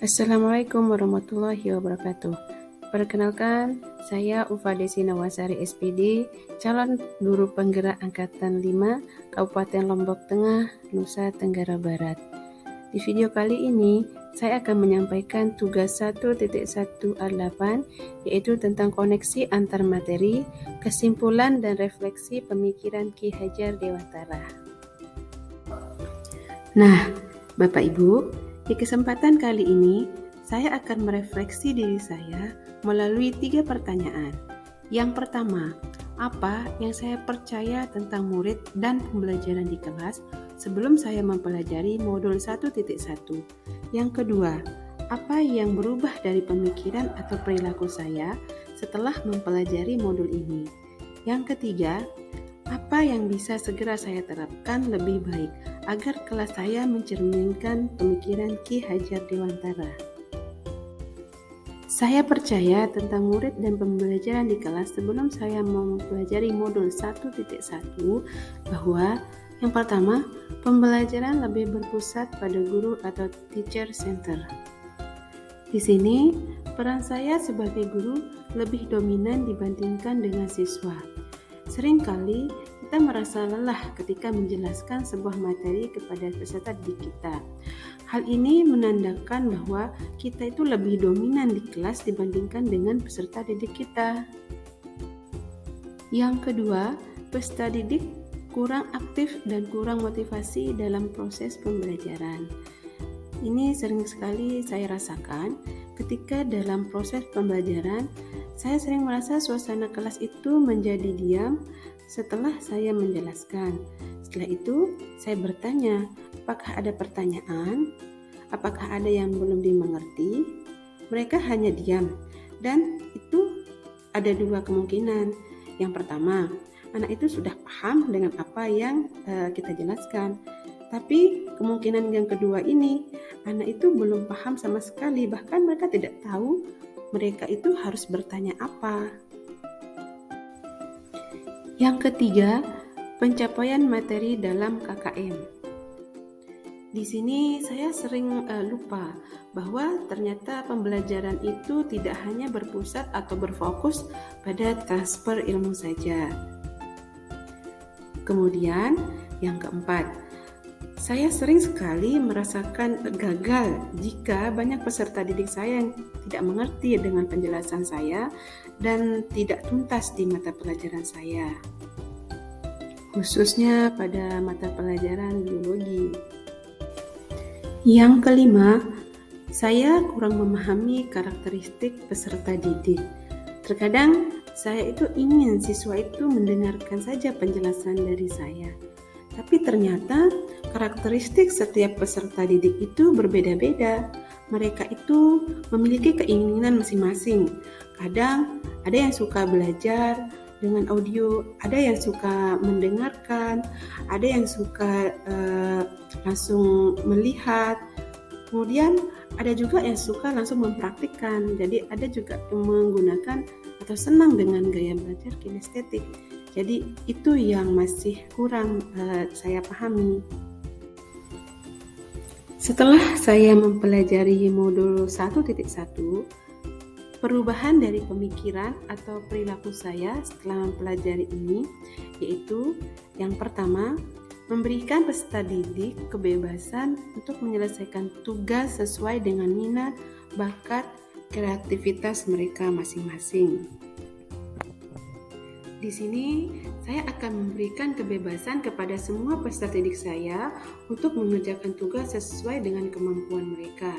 Assalamualaikum warahmatullahi wabarakatuh. Perkenalkan, saya Ufa Desi Nawasari SPD, calon guru penggerak Angkatan 5, Kabupaten Lombok Tengah, Nusa Tenggara Barat. Di video kali ini, saya akan menyampaikan tugas 1.1A8, yaitu tentang koneksi antar materi, kesimpulan dan refleksi pemikiran Ki Hajar Dewantara. Nah, Bapak Ibu, di kesempatan kali ini, saya akan merefleksi diri saya melalui 3 pertanyaan. Yang pertama, apa yang saya percaya tentang murid dan pembelajaran di kelas sebelum saya mempelajari modul 1.1? Yang kedua, apa yang berubah dari pemikiran atau perilaku saya setelah mempelajari modul ini? Yang ketiga, apa yang bisa segera saya terapkan lebih baik agar kelas saya mencerminkan pemikiran Ki Hajar Dewantara? Saya percaya tentang murid dan pembelajaran di kelas sebelum saya mempelajari modul 1.1 bahwa yang pertama, pembelajaran lebih berpusat pada guru atau teacher center. Di sini, peran saya sebagai guru lebih dominan dibandingkan dengan siswa. Seringkali kita merasa lelah ketika menjelaskan sebuah materi kepada peserta didik kita. Hal ini menandakan bahwa kita itu lebih dominan di kelas dibandingkan dengan peserta didik kita. Yang kedua, peserta didik kurang aktif dan kurang motivasi dalam proses pembelajaran. Ini sering sekali saya rasakan ketika dalam proses pembelajaran, saya sering merasa suasana kelas itu menjadi diam setelah saya menjelaskan. Setelah itu, saya bertanya, apakah ada pertanyaan? Apakah ada yang belum dimengerti? Mereka hanya diam, dan itu ada 2 kemungkinan. Yang pertama, anak itu sudah paham dengan apa yang kita jelaskan. Tapi kemungkinan yang kedua ini, anak itu belum paham sama sekali, bahkan mereka tidak tahu mereka itu harus bertanya apa. Yang ketiga, pencapaian materi dalam KKM. Di sini saya sering lupa bahwa ternyata pembelajaran itu tidak hanya berpusat atau berfokus pada transfer ilmu saja. Kemudian, yang keempat, saya sering sekali merasakan gagal jika banyak peserta didik saya yang tidak mengerti dengan penjelasan saya dan tidak tuntas di mata pelajaran saya, khususnya pada mata pelajaran biologi. Yang kelima, saya kurang memahami karakteristik peserta didik. Terkadang saya itu ingin siswa itu mendengarkan saja penjelasan dari saya. Tapi ternyata karakteristik setiap peserta didik itu berbeda-beda. Mereka itu memiliki keinginan masing-masing. Kadang ada yang suka belajar dengan audio, ada yang suka mendengarkan, ada yang suka langsung melihat. Kemudian ada juga yang suka langsung mempraktikkan. Jadi ada juga yang menggunakan atau senang dengan gaya belajar kinestetik. Jadi itu yang masih kurang saya pahami. Setelah saya mempelajari modul 1.1, perubahan dari pemikiran atau perilaku saya setelah mempelajari ini, yaitu yang pertama, memberikan peserta didik kebebasan untuk menyelesaikan tugas sesuai dengan minat, bakat, kreativitas mereka masing-masing. Di sini, saya akan memberikan kebebasan kepada semua peserta didik saya untuk mengerjakan tugas sesuai dengan kemampuan mereka,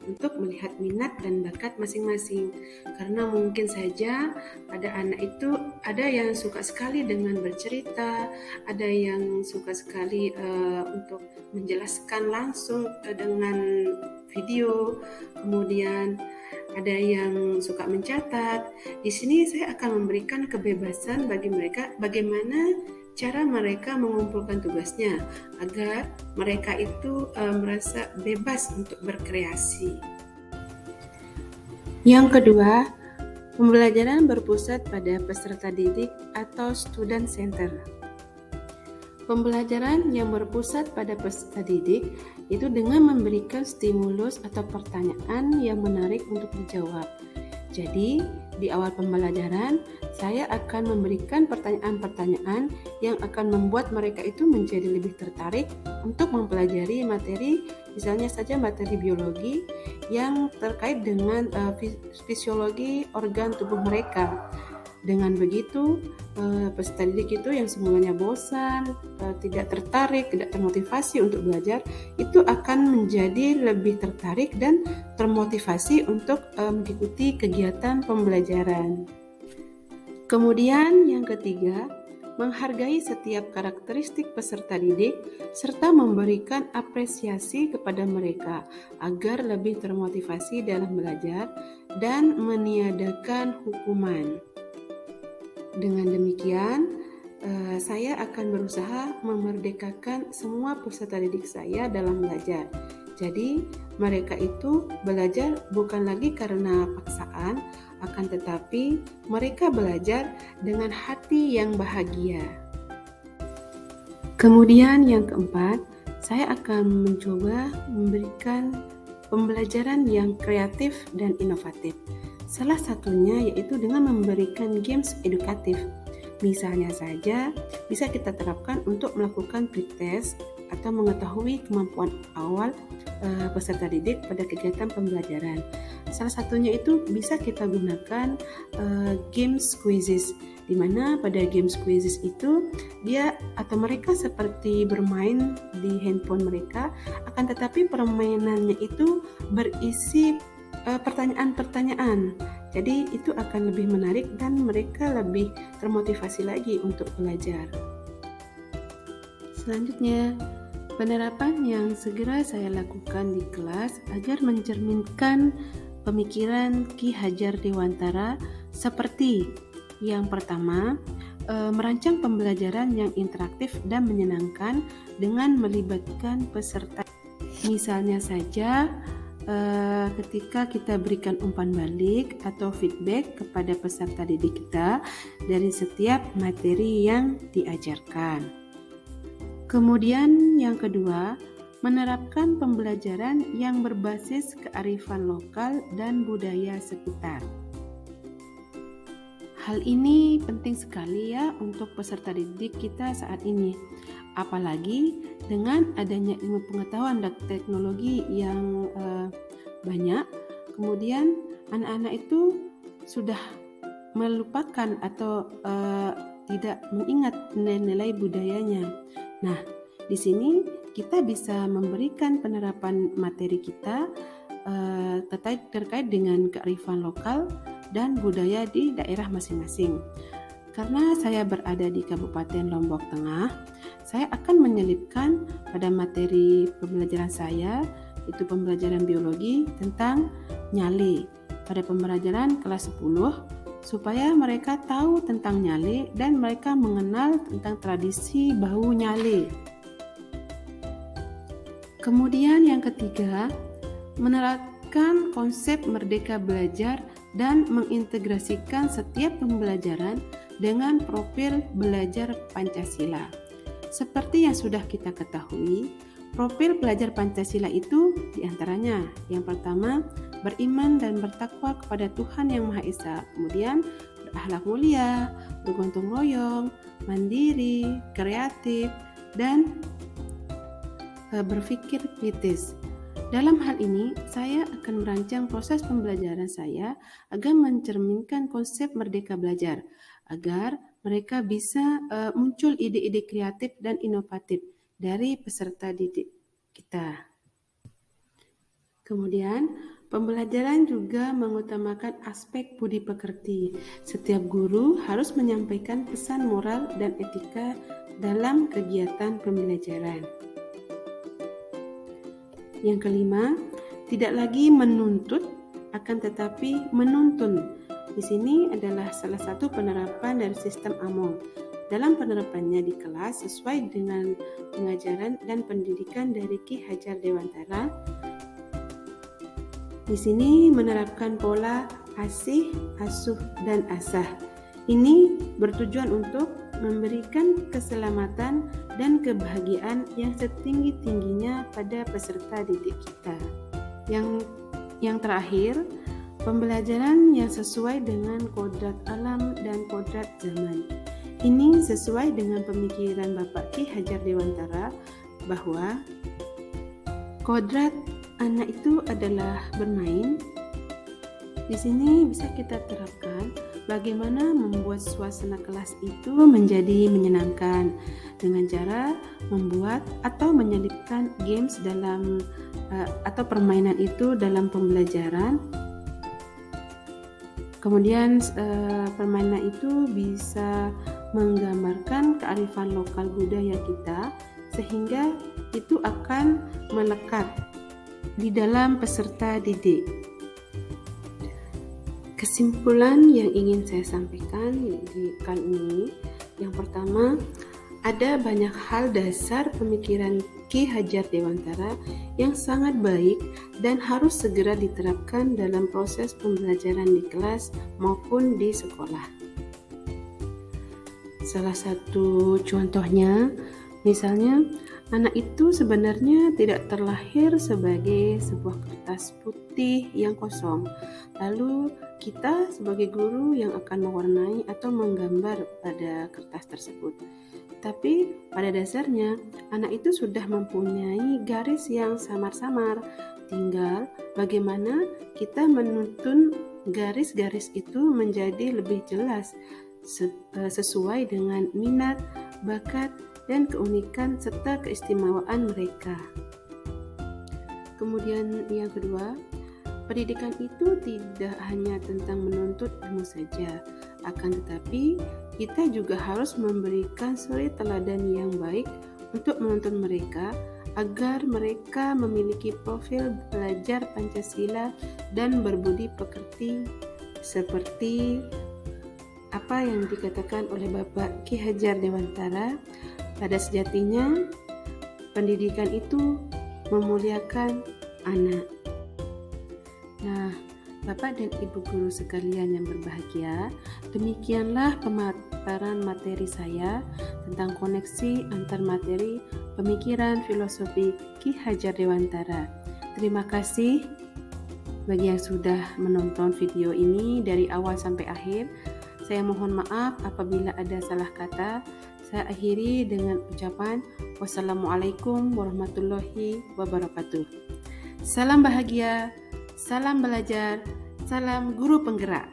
untuk melihat minat dan bakat masing-masing. Karena mungkin saja pada anak itu ada yang suka sekali dengan bercerita, ada yang suka sekali untuk menjelaskan langsung dengan video, kemudian ada yang suka mencatat. Di sini saya akan memberikan kebebasan bagi mereka bagaimana cara mereka mengumpulkan tugasnya agar mereka itu merasa bebas untuk berkreasi. Yang kedua, pembelajaran berpusat pada peserta didik atau student center. Pembelajaran yang berpusat pada peserta didik itu dengan memberikan stimulus atau pertanyaan yang menarik untuk dijawab. Jadi, di awal pembelajaran, saya akan memberikan pertanyaan-pertanyaan yang akan membuat mereka itu menjadi lebih tertarik untuk mempelajari materi, misalnya saja materi biologi yang terkait dengan fisiologi organ tubuh mereka. Dengan begitu, peserta didik itu yang semulanya bosan, tidak tertarik, tidak termotivasi untuk belajar, itu akan menjadi lebih tertarik dan termotivasi untuk mengikuti kegiatan pembelajaran. Kemudian yang ketiga, menghargai setiap karakteristik peserta didik serta memberikan apresiasi kepada mereka agar lebih termotivasi dalam belajar dan meniadakan hukuman. Dengan demikian, saya akan berusaha memerdekakan semua peserta didik saya dalam belajar. Jadi, mereka itu belajar bukan lagi karena paksaan, akan tetapi mereka belajar dengan hati yang bahagia. Kemudian yang keempat, saya akan mencoba memberikan pembelajaran yang kreatif dan inovatif. Salah satunya yaitu dengan memberikan games edukatif. Misalnya saja, bisa kita terapkan untuk melakukan pretest atau mengetahui kemampuan awal peserta didik pada kegiatan pembelajaran. Salah satunya itu bisa kita gunakan games quizzes, di mana pada games quizzes itu dia atau mereka seperti bermain di handphone mereka, akan tetapi permainannya itu berisi pertanyaan-pertanyaan. Jadi itu akan lebih menarik dan mereka lebih termotivasi lagi untuk belajar. Selanjutnya, penerapan yang segera saya lakukan di kelas agar mencerminkan pemikiran Ki Hajar Dewantara seperti yang pertama, merancang pembelajaran yang interaktif dan menyenangkan dengan melibatkan peserta. Misalnya saja, ketika kita berikan umpan balik atau feedback kepada peserta didik kita dari setiap materi yang diajarkan. Kemudian yang kedua, menerapkan pembelajaran yang berbasis kearifan lokal dan budaya sekitar. Hal ini penting sekali ya untuk peserta didik kita saat ini. Apalagi dengan adanya ilmu pengetahuan dan teknologi yang banyak, kemudian anak-anak itu sudah melupakan atau tidak mengingat nilai-nilai budayanya. Nah, di sini kita bisa memberikan penerapan materi kita terkait dengan kearifan lokal dan budaya di daerah masing-masing. Karena saya berada di Kabupaten Lombok Tengah, saya akan menyelipkan pada materi pembelajaran saya, itu pembelajaran biologi tentang nyale pada pembelajaran kelas 10, supaya mereka tahu tentang nyale dan mereka mengenal tentang tradisi bahu nyale. Kemudian yang ketiga, menerapkan konsep merdeka belajar dan mengintegrasikan setiap pembelajaran dengan profil belajar Pancasila. Seperti yang sudah kita ketahui, profil belajar Pancasila itu diantaranya yang pertama, beriman dan bertakwa kepada Tuhan Yang Maha Esa, kemudian berakhlak mulia, bergotong royong, mandiri, kreatif, dan berpikir kritis. Dalam hal ini, saya akan merancang proses pembelajaran saya agar mencerminkan konsep merdeka belajar, agar mereka bisa muncul ide-ide kreatif dan inovatif dari peserta didik kita. Kemudian, pembelajaran juga mengutamakan aspek budi pekerti. Setiap guru harus menyampaikan pesan moral dan etika dalam kegiatan pembelajaran. Yang kelima, tidak lagi menuntut, akan tetapi menuntun. Di sini adalah salah satu penerapan dari sistem AMOL. Dalam penerapannya di kelas sesuai dengan pengajaran dan pendidikan dari Ki Hajar Dewantara. Di sini menerapkan pola asih, asuh, dan asah. Ini bertujuan untuk memberikan keselamatan dan kebahagiaan yang setinggi-tingginya pada peserta didik kita. Yang terakhir, pembelajaran yang sesuai dengan kodrat alam dan kodrat zaman. Ini sesuai dengan pemikiran Bapak Ki Hajar Dewantara bahwa kodrat anak itu adalah bermain. Di sini bisa kita terapkan bagaimana membuat suasana kelas itu menjadi menyenangkan dengan cara membuat atau menyelipkan games dalam atau permainan itu dalam pembelajaran. Kemudian permainan itu bisa menggambarkan kearifan lokal budaya kita sehingga itu akan melekat di dalam peserta didik. Kesimpulan yang ingin saya sampaikan di kali ini, yang pertama, ada banyak hal dasar pemikiran Ki Hajar Dewantara yang sangat baik dan harus segera diterapkan dalam proses pembelajaran di kelas maupun di sekolah. Salah satu contohnya, misalnya, anak itu sebenarnya tidak terlahir sebagai sebuah kertas putih yang kosong. Lalu kita sebagai guru yang akan mewarnai atau menggambar pada kertas tersebut. Tapi pada dasarnya anak itu sudah mempunyai garis yang samar-samar. Tinggal bagaimana kita menuntun garis-garis itu menjadi lebih jelas sesuai dengan minat, bakat, dan keunikan serta keistimewaan mereka. Kemudian yang kedua, pendidikan itu tidak hanya tentang menuntut ilmu saja, akan tetapi kita juga harus memberikan suri teladan yang baik untuk menuntun mereka agar mereka memiliki profil belajar Pancasila dan berbudi pekerti seperti apa yang dikatakan oleh Bapak Ki Hajar Dewantara. Pada sejatinya, pendidikan itu memuliakan anak. Nah, Bapak dan Ibu guru sekalian yang berbahagia, demikianlah pemaparan materi saya tentang koneksi antar materi pemikiran filosofi Ki Hajar Dewantara. Terima kasih bagi yang sudah menonton video ini dari awal sampai akhir. Saya mohon maaf apabila ada salah kata. Saya akhiri dengan ucapan wassalamualaikum warahmatullahi wabarakatuh. Salam bahagia, salam belajar, salam guru penggerak.